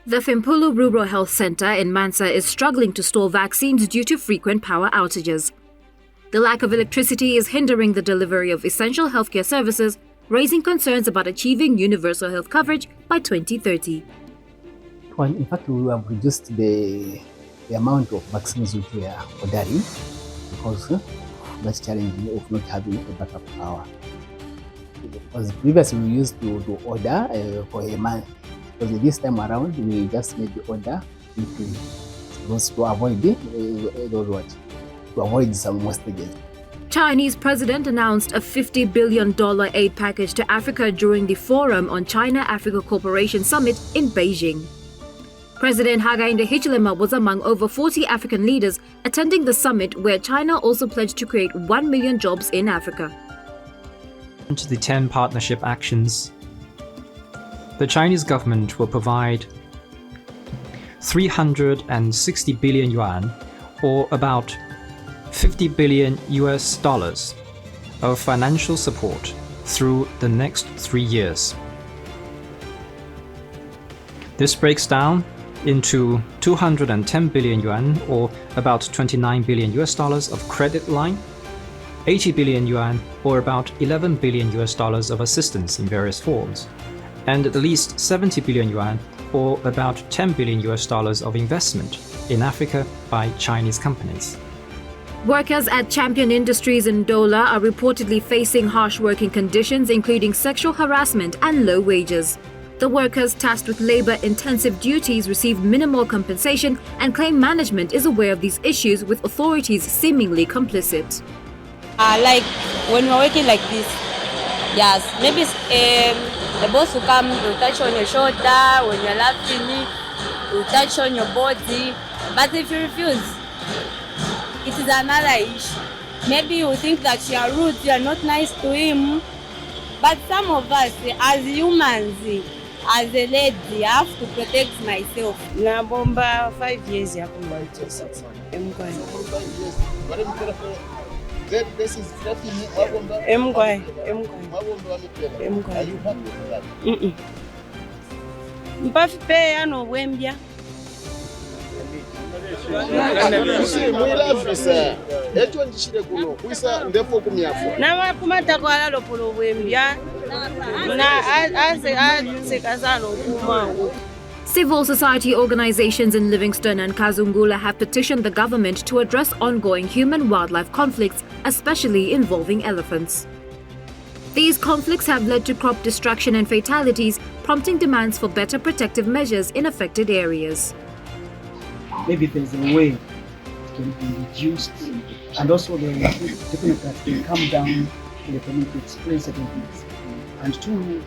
The Fimpulu Rural Health Centre in Mansa is struggling to store vaccines due to frequent power outages. The lack of electricity is hindering the delivery of essential healthcare services, raising concerns about achieving universal health coverage by 2030. Well, in fact, we have reduced the amount of vaccines which we are ordering because of that challenge of not having a backup power. Because previously we used to order for a month. Because this time around we just made the order to avoid to avoid some wastages. Chinese president announced a $50 billion aid package to Africa during the Forum on China-Africa Cooperation Summit in Beijing. President Hakainde Hichilema was among over 40 African leaders attending the summit, where China also pledged to create 1 million jobs in Africa. To the 10 partnership actions, the Chinese government will provide 360 billion yuan, or about $50 billion of financial support through the next 3 years. This breaks down into 210 billion yuan, or about $29 billion of credit line, 80 billion yuan, or about $11 billion of assistance in various forms, and at least 70 billion yuan, or about $10 billion of investment in Africa by Chinese companies. Workers at Champion Industries in Dola are reportedly facing harsh working conditions, including sexual harassment and low wages. The workers tasked with labor-intensive duties receive minimal compensation and claim management is aware of these issues, with authorities seemingly complicit. Like when we're working like this, yes, maybe the boss will come, will touch on your shoulder, when you're laughing, will touch on your body. But if you refuse, it is another issue. Maybe you think that you are rude, you are not nice to him. But some of us, as humans, as a lady, I have to protect myself. Na bomba 5 years ya kumaliza. Emgwai. Mpafi pe ano wembia. Na kumata kwa lalo polo wembia. Civil society organizations in Livingstone and Kazungula have petitioned the government to address ongoing human-wildlife conflicts, especially involving elephants. These conflicts have led to crop destruction and fatalities, prompting demands for better protective measures in affected areas. Maybe there's a way it can be reduced, and also the definitely that can come down to the community to explain certain things. And two,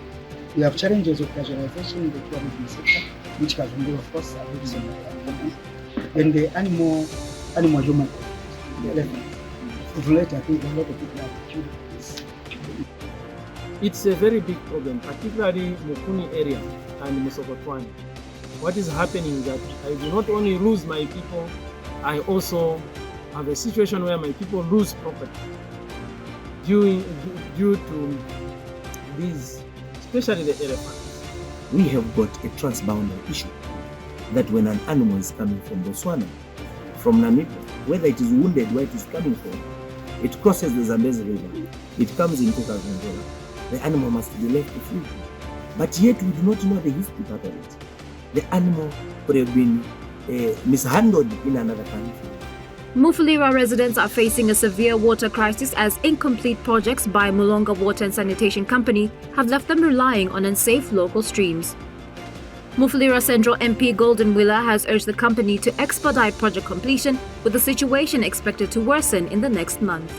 we have challenges of casualization in the tourism sector, which Kazungula, of course, are very similar. Then the animal-human, the elephants. Later, I think a lot of people have killed this. It's a very big problem, particularly Mukuni area and Musokotwane. What is happening is that I do not only lose my people, I also have a situation where my people lose property due to these, especially the elephants. We have got a transboundary issue that when an animal is coming from Botswana, from Namibia, whether it is wounded, where it is coming from, it crosses the Zambezi River, it comes into Kazungula, the animal must be left free. But yet we do not know the history part of it. The animal could have been mishandled in another country. Mufulira residents are facing a severe water crisis as incomplete projects by Mulonga Water and Sanitation Company have left them relying on unsafe local streams. Mufulira Central MP Golden Wheeler has urged the company to expedite project completion, with the situation expected to worsen in the next month.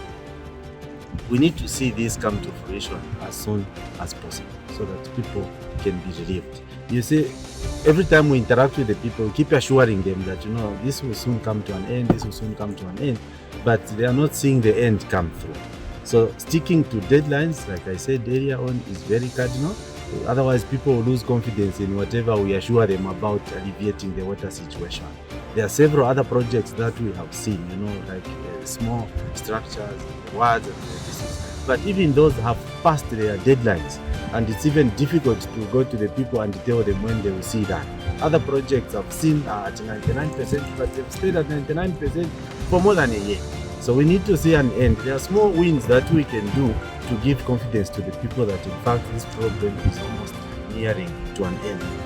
We need to see this come to fruition as soon as possible so that people can be relieved. You see, every time we interact with the people, we keep assuring them that, this will soon come to an end, this will soon come to an end, but they are not seeing the end come through. So sticking to deadlines, like I said earlier on, is very cardinal. Otherwise, people will lose confidence in whatever we assure them about alleviating the water situation. There are several other projects that we have seen, like small structures, wards, and this. But even those have passed their deadlines. and it's even difficult to go to the people and tell them when they will see that. Other projects I've seen are at 99%, but they've stayed at 99% for more than a year. So we need to see an end. There are small wins that we can do to give confidence to the people that in fact this problem is almost nearing to an end.